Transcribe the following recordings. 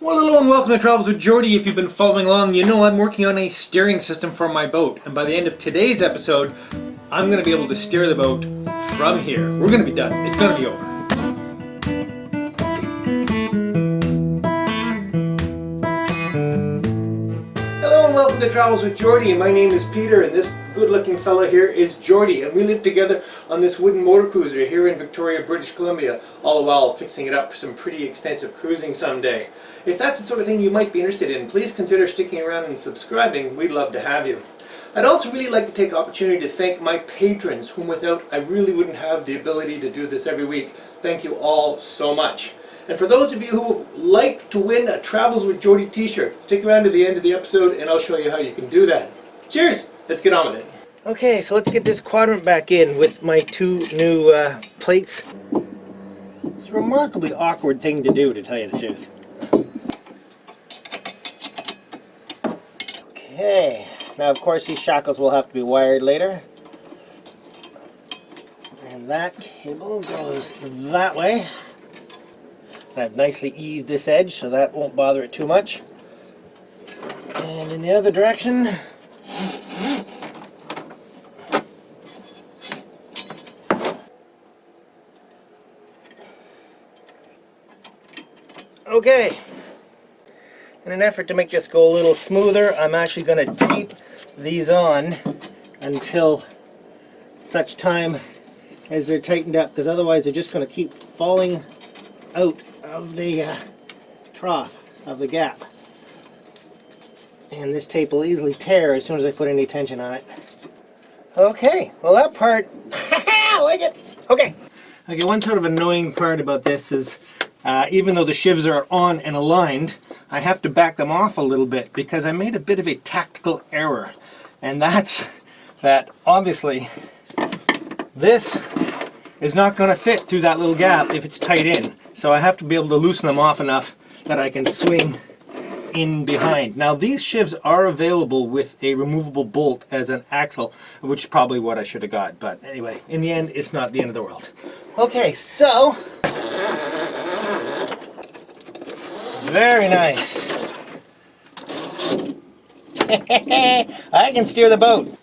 Well, hello and welcome to Travels with Geordie. If you've been following along, you know I'm working on a steering system for my boat. And by the end of today's episode, I'm going to be able to steer the boat from here. We're going to be done. It's going to be over. Hello and welcome to Travels with Geordie. My name is Peter and this good-looking fella here is Geordie. And we live together on this wooden motor cruiser here in Victoria, British Columbia, all the while fixing it up for some pretty extensive cruising someday. If that's the sort of thing you might be interested in, please consider sticking around and subscribing. We'd love to have you. I'd also really like to take the opportunity to thank my patrons, whom without I really wouldn't have the ability to do this every week. Thank you all so much. And for those of you who would like to win a Travels with Geordie t-shirt, stick around to the end of the episode and I'll show you how you can do that. Cheers! Let's get on with it. Okay, so let's get this quadrant back in with my two new plates. It's a remarkably awkward thing to do, to tell you the truth. Okay, now of course these shackles will have to be wired later. And that cable goes that way. I've nicely eased this edge so that won't bother it too much. And in the other direction, okay. In an effort to make this go a little smoother, I'm actually going to tape these on until such time as they're tightened up, because otherwise they're just going to keep falling out of the trough of the gap. And this tape will easily tear as soon as I put any tension on it. Okay, well that part, I like it. Okay, one sort of annoying part about this is even though the shivs are on and aligned, I have to back them off a little bit because I made a bit of a tactical error. And that's that obviously this is not going to fit through that little gap if it's tight in. So I have to be able to loosen them off enough that I can swing in behind. Now these shivs are available with a removable bolt as an axle, which is probably what I should have got. But anyway, in the end, it's not the end of the world. Okay, so very nice. I can steer the boat.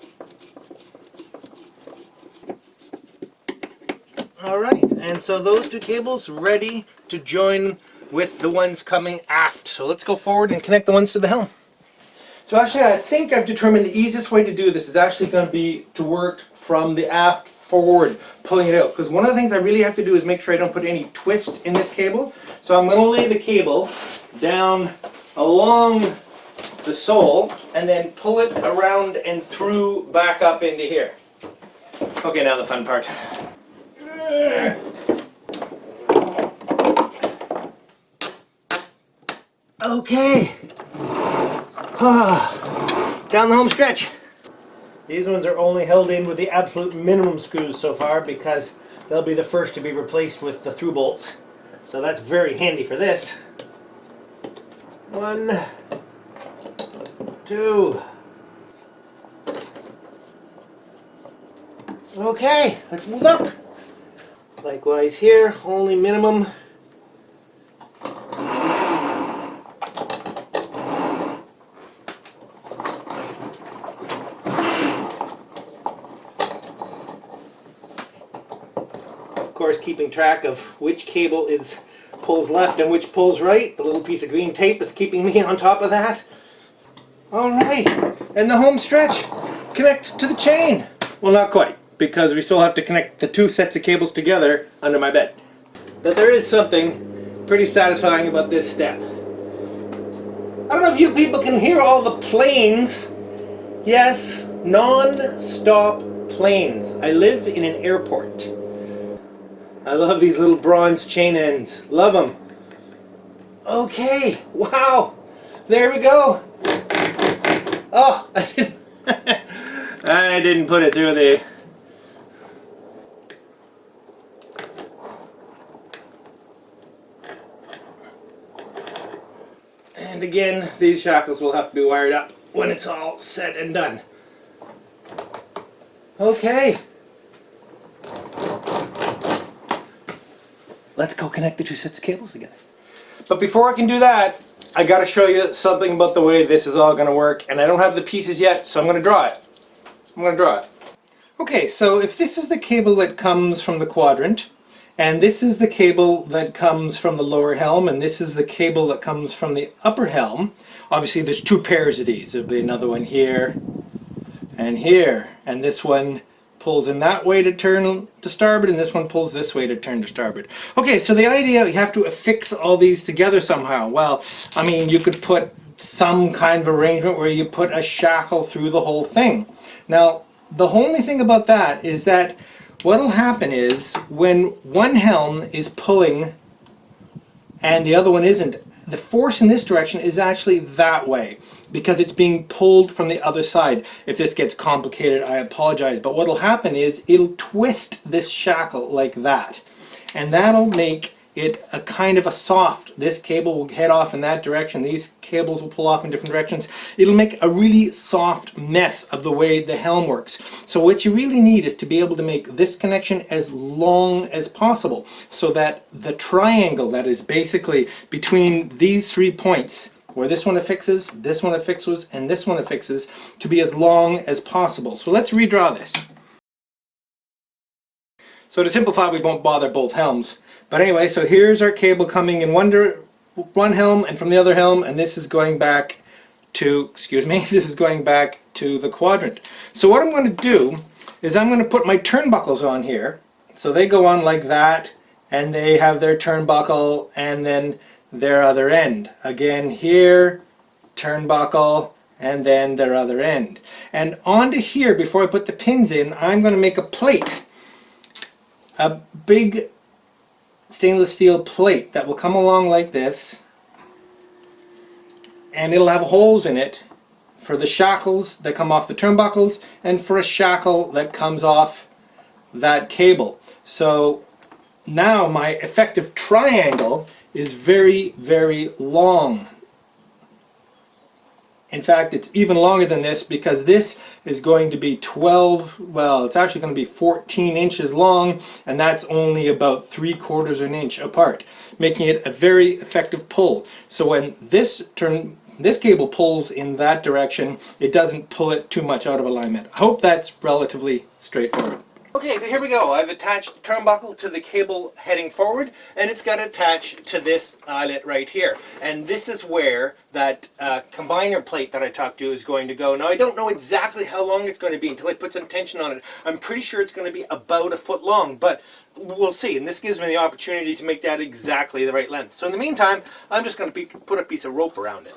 Alright, and so those two cables ready to join with the ones coming aft. So let's go forward and connect the ones to the helm. So actually I think I've determined the easiest way to do this is actually going to be to work from the aft forward, pulling it out. Because one of the things I really have to do is make sure I don't put any twist in this cable. So I'm going to lay the cable down along the sole and then pull it around and through back up into here. Okay, now the fun part. Okay. Down the home stretch. These ones are only held in with the absolute minimum screws so far because they'll be the first to be replaced with the through bolts. So that's very handy for this. 1, 2. Okay, let's move up. Likewise here, only minimum. Of course, keeping track of which cable pulls left and which pulls right. The little piece of green tape is keeping me on top of that. Alright, and the home stretch. Connect to the chain. Well, not quite, because we still have to connect the two sets of cables together under my bed. But there is something pretty satisfying about this step. I don't know if you people can hear all the planes. Yes, non-stop planes. I live in an airport. I love these little bronze chain ends. Love them. Okay, wow. There we go. Oh, I didn't put it through the... And again, these shackles will have to be wired up when it's all said and done. Okay. Let's go connect the two sets of cables together. But before I can do that, I gotta show you something about the way this is all gonna work, and I don't have the pieces yet, so I'm gonna draw it. Okay, so if this is the cable that comes from the quadrant, and this is the cable that comes from the lower helm, and this is the cable that comes from the upper helm, obviously there's two pairs of these. There'll be another one here, and this one pulls in that way to turn to starboard, and this one pulls this way to turn to starboard. Okay, so the idea, you have to affix all these together somehow. Well, I mean, you could put some kind of arrangement where you put a shackle through the whole thing. Now, the only thing about that is that what will happen is when one helm is pulling and the other one isn't, the force in this direction is actually that way because it's being pulled from the other side. If this gets complicated, I apologize, but what will happen is it'll twist this shackle like that, and that'll make it a kind of a soft. This cable will head off in that direction, these cables will pull off in different directions. It'll make a really soft mess of the way the helm works. So what you really need is to be able to make this connection as long as possible so that the triangle that is basically between these 3 points, where this one affixes, this one affixes, and this one affixes, to be as long as possible. So let's redraw this. So to simplify, we won't bother both helms. But anyway, so here's our cable coming in one helm and from the other helm, and this is going back to, this is going back to the quadrant. So what I'm going to do is I'm going to put my turnbuckles on here. So they go on like that, and they have their turnbuckle and then their other end. Again here, turnbuckle, and then their other end. And onto here, before I put the pins in, I'm going to make a plate. A big stainless steel plate that will come along like this, and it'll have holes in it for the shackles that come off the turnbuckles and for a shackle that comes off that cable. So now my effective triangle is very, very long. In fact, it's even longer than this because this is going to be 12, well, it's actually going to be 14 inches long, and that's only about 3/4 of an inch apart, making it a very effective pull. So when this cable pulls in that direction, it doesn't pull it too much out of alignment. I hope that's relatively straightforward. Okay, so here we go. I've attached the turnbuckle to the cable heading forward, and it's got to attach to this eyelet right here. And this is where that combiner plate that I talked to is going to go. Now, I don't know exactly how long it's going to be until I put some tension on it. I'm pretty sure it's going to be about 1 foot long, but we'll see. And this gives me the opportunity to make that exactly the right length. So in the meantime, I'm just going to put a piece of rope around it.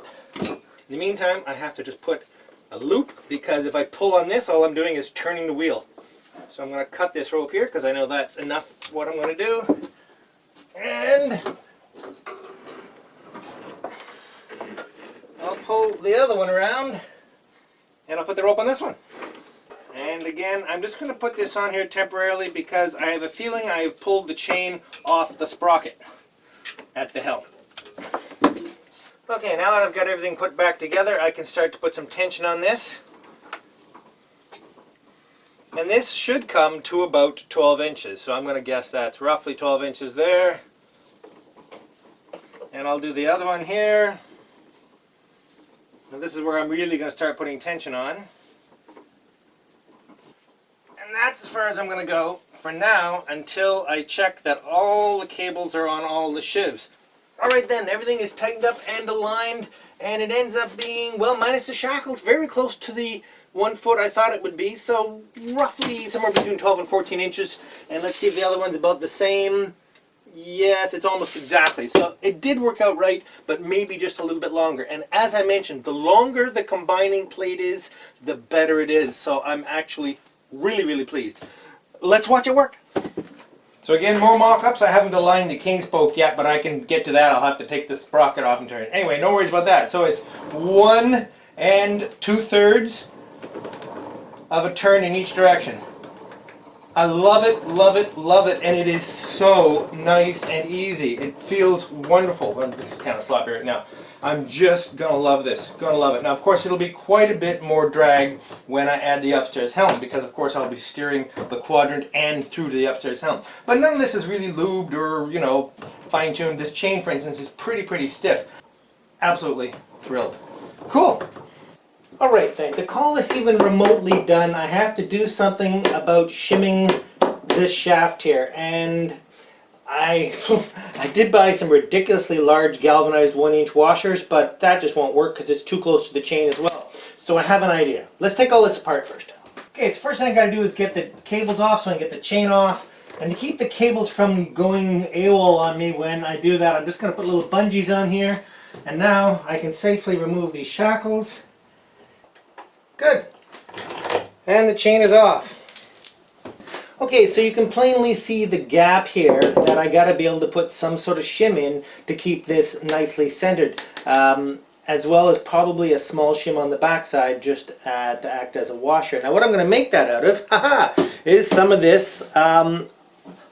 In the meantime, I have to just put a loop, because if I pull on this, all I'm doing is turning the wheel. So I'm going to cut this rope here because I know that's enough for what I'm going to do. And I'll pull the other one around, and I'll put the rope on this one. And again, I'm just going to put this on here temporarily because I have a feeling I have pulled the chain off the sprocket at the helm. Okay, now that I've got everything put back together, I can start to put some tension on this. And this should come to about 12 inches. So I'm going to guess that's roughly 12 inches there. And I'll do the other one here. Now this is where I'm really going to start putting tension on. And that's as far as I'm going to go for now until I check that all the cables are on all the shivs. Alright then, everything is tightened up and aligned, and it ends up being, well, minus the shackles, very close to the 1 foot I thought it would be, so roughly somewhere between 12 and 14 inches. And let's see if the other one's about the same. Yes, it's almost exactly. So it did work out right, but maybe just a little bit longer. And as I mentioned, the longer the combining plate is, the better it is. So I'm actually really, really pleased. Let's watch it work. So again, more mock-ups. I haven't aligned the king spoke yet, but I can get to that. I'll have to take the sprocket off and turn it. Anyway, no worries about that. So it's 1 2/3 of a turn in each direction. I love it, love it, love it, and it is so nice and easy. It feels wonderful. Well, this is kind of sloppy right now. I'm just gonna love this, gonna love it. Now, of course, it'll be quite a bit more drag when I add the upstairs helm, because of course I'll be steering the quadrant and through to the upstairs helm. But none of this is really lubed or, you know, fine-tuned. This chain, for instance, is pretty stiff. absolutely thrilled. Cool. Alright then, to call this even remotely done, I have to do something about shimming this shaft here. And I did buy some ridiculously large galvanized 1-inch washers, but that just won't work because it's too close to the chain as well. So I have an idea. Let's take all this apart first. Okay, so first thing I got to do is get the cables off so I can get the chain off. And to keep the cables from going AWOL on me when I do that, I'm just going to put little bungees on here. And now I can safely remove these shackles. Good. And the chain is off. Okay, so you can plainly see the gap here that I got to be able to put some sort of shim in to keep this nicely centered. As well as probably a small shim on the backside just to act as a washer. Now what I'm going to make that out of, is some of this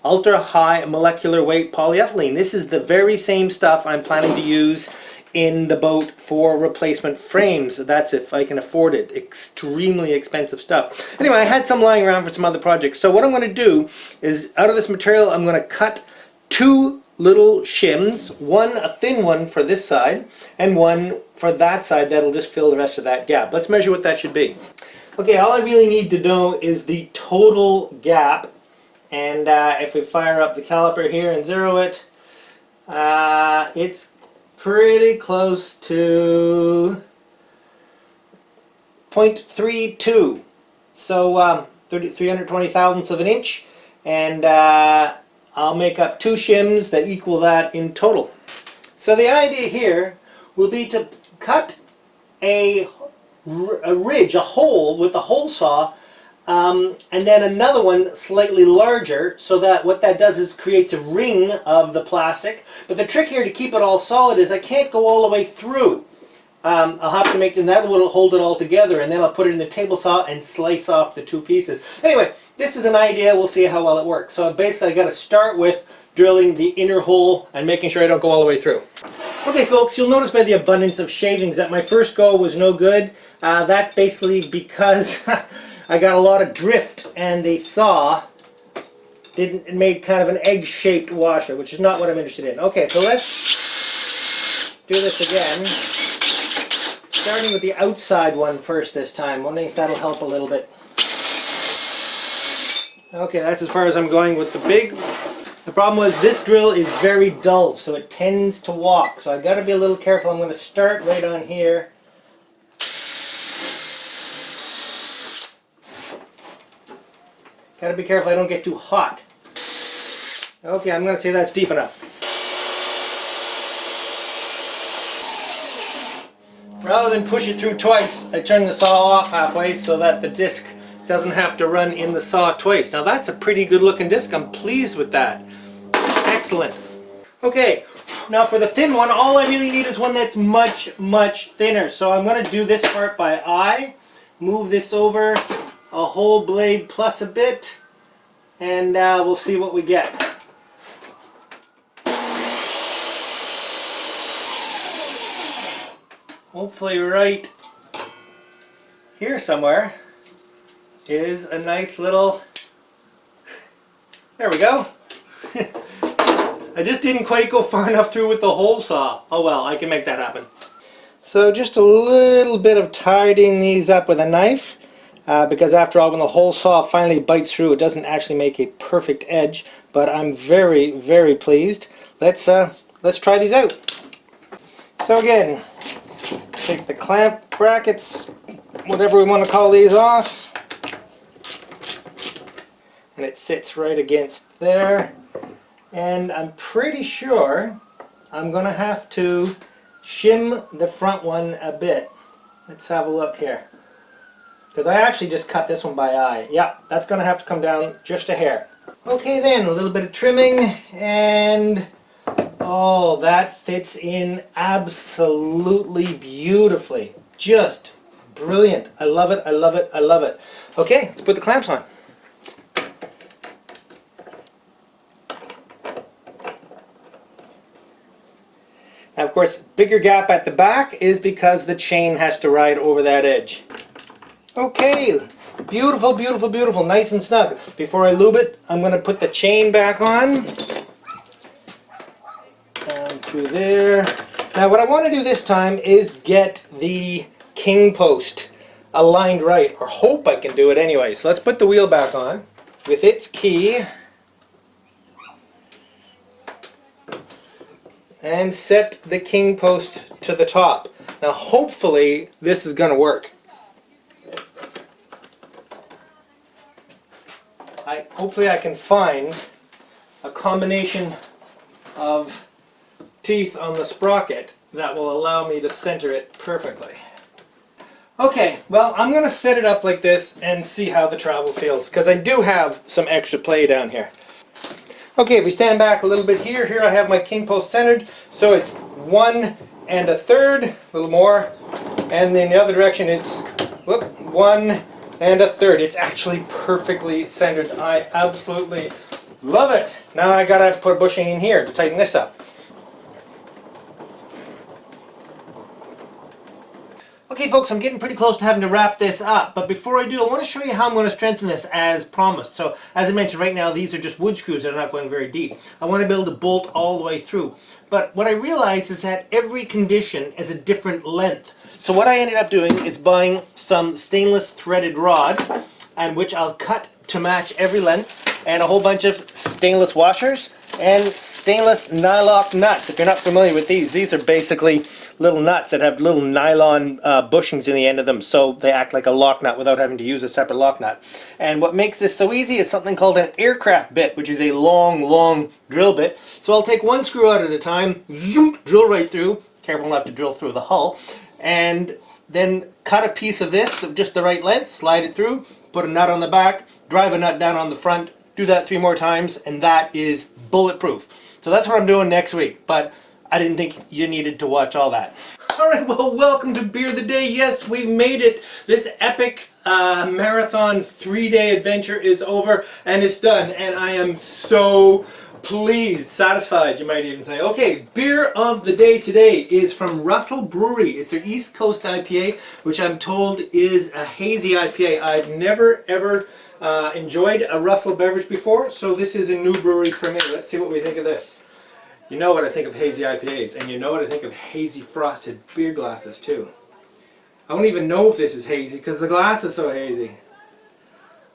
ultra high molecular weight polyethylene. This is the very same stuff I'm planning to use in the boat for replacement frames. That's if I can afford it. Extremely expensive stuff. Anyway, I had some lying around for some other projects. So what I'm going to do is, out of this material, I'm going to cut 2 little shims, one a thin one for this side and one for that side that'll just fill the rest of that gap. Let's measure what that should be. Okay, all I really need to know is the total gap, and if we fire up the caliper here and zero it, it's pretty close to 0.32, so 320 thousandths of an inch, and I'll make up 2 shims that equal that in total. So the idea here will be to cut a ridge, a hole with the hole saw, and then another one slightly larger, so that what that does is creates a ring of the plastic. But the trick here to keep it all solid is I can't go all the way through. I'll have to make, and that will hold it all together, and then I'll put it in the table saw and slice off the 2 pieces. Anyway, this is an idea. We'll see how well it works. So basically I got to start with drilling the inner hole and making sure I don't go all the way through. Okay folks, you'll notice by the abundance of shavings that my first go was no good. That's basically because I got a lot of drift and the saw it made kind of an egg-shaped washer, which is not what I'm interested in. Okay, so let's do this again. Starting with the outside one first this time. Wondering if that'll help a little bit. Okay, that's as far as I'm going with the big. The problem was this drill is very dull, so it tends to walk. So I've got to be a little careful. I'm going to start right on here. Got to be careful I don't get too hot. Okay, I'm going to say that's deep enough. Rather than push it through twice, I turn the saw off halfway so that the disc doesn't have to run in the saw twice. Now that's a pretty good looking disc. I'm pleased with that. Excellent. Okay, now for the thin one, all I really need is one that's much, much thinner. So I'm going to do this part by eye, move this over a whole blade plus a bit, and we'll see what we get. Hopefully right here somewhere is a nice little, there we go. I just didn't quite go far enough through with the hole saw. Oh well, I can make that happen. So just a little bit of tidying these up with a knife, because after all, when the hole saw finally bites through, it doesn't actually make a perfect edge, but I'm very, very pleased. Let's try these out. So again, take the clamp brackets, whatever we want to call these, off. And it sits right against there. And I'm pretty sure I'm going to have to shim the front one a bit. Let's have a look here. Because I actually just cut this one by eye. Yeah, that's going to have to come down just a hair. Okay then, a little bit of trimming, and oh, that fits in absolutely beautifully. Just brilliant. I love it, I love it, I love it. Okay, let's put the clamps on. Now, of course, bigger gap at the back is because the chain has to ride over that edge. Okay, beautiful, beautiful, beautiful, nice and snug. Before I lube it, I'm going to put the chain back on. Down through there. Now what I want to do this time is get the king post aligned right, or hope I can do it anyway. So let's put the wheel back on with its key and set the king post to the top. Now hopefully this is going to work. Hopefully I can find a combination of teeth on the sprocket that will allow me to center it perfectly. Okay, well, I'm going to set it up like this and see how the travel feels, because I do have some extra play down here. Okay, if we stand back a little bit here I have my king post centered, so it's 1 1/3, a little more, and in the other direction it's 1 1/3. It's actually perfectly centered. I absolutely love it. Now I gotta put a bushing in here to tighten this up. Okay folks, I'm getting pretty close to having to wrap this up, but before I do I want to show you how I'm going to strengthen this as promised. So as I mentioned, right now these are just wood screws that are not going very deep. I want to be able to bolt all the way through. But what I realized is that every condition is a different length. So what I ended up doing is buying some stainless threaded rod, and which I'll cut to match every length, and a whole bunch of stainless washers and stainless nylock nuts. If you're not familiar with these are basically little nuts that have little nylon bushings in the end of them, so they act like a lock nut without having to use a separate lock nut. And what makes this so easy is something called an aircraft bit, which is a long drill bit. So I'll take one screw out at a time, zoom, drill right through, careful not to drill through the hull, and then cut a piece of this, just the right length, slide it through, put a nut on the back, drive a nut down on the front, do that 3 more times, and that is bulletproof. So that's what I'm doing next week, but I didn't think you needed to watch all that. Alright, well, welcome to Beer of the Day. Yes, we've made it. This epic marathon 3-day adventure is over, and it's done, and I am so pleased, satisfied, you might even say. Okay, beer of the day today is from Russell Brewery. It's their East Coast IPA, which I'm told is a hazy IPA. I've never ever enjoyed a Russell beverage before, so this is a new brewery for me. Let's see what we think of this. You know what I think of hazy IPAs, and you know what I think of hazy frosted beer glasses too. I don't even know if this is hazy because the glass is so hazy.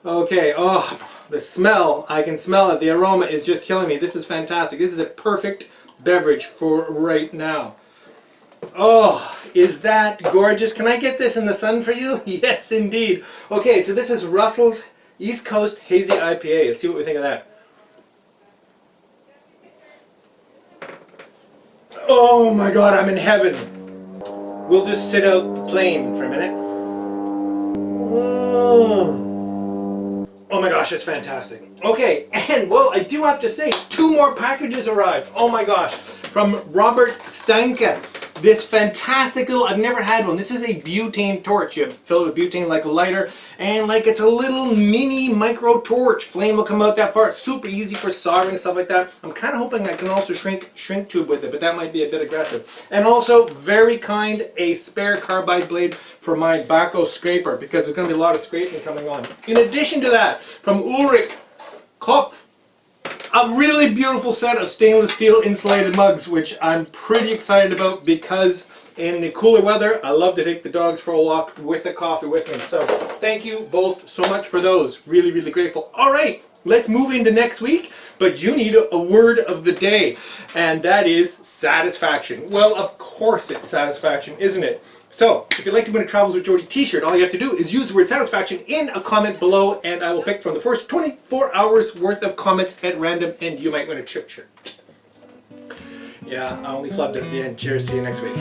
Okay, oh, the smell, I can smell it. The aroma is just killing me. This is fantastic. This is a perfect beverage for right now. Oh, is that gorgeous? Can I get this in the sun for you? Yes, indeed. Okay, so this is Russell's East Coast Hazy IPA. Let's see what we think of that. Oh my god, I'm in heaven. We'll just sit out the plane for a minute. Oh my gosh, it's fantastic. Okay, and well, I do have to say, 2 more packages arrived. Oh my gosh, from Robert Stanka. This fantastic little, I've never had one. This is a butane torch. You fill it with butane like a lighter, and like it's a little mini micro torch. Flame will come out that far. It's super easy for soldering, stuff like that. I'm kind of hoping I can also shrink tube with it, but that might be a bit aggressive. And also, very kind, a spare carbide blade for my backhoe scraper, because there's going to be a lot of scraping coming on. In addition to that, from Ulrich Kopf, a really beautiful set of stainless steel insulated mugs, which I'm pretty excited about because in the cooler weather, I love to take the dogs for a walk with a coffee with me. So thank you both so much for those. Really, really grateful. All right, let's move into next week, but you need a word of the day, and that is satisfaction. Well, of course it's satisfaction, isn't it? So, if you'd like to win a Travels with Geordie t-shirt, all you have to do is use the word satisfaction in a comment below, and I will pick from the first 24 hours worth of comments at random, and you might win a shirt. Yeah, I only flubbed it at the end. Cheers, see you next week.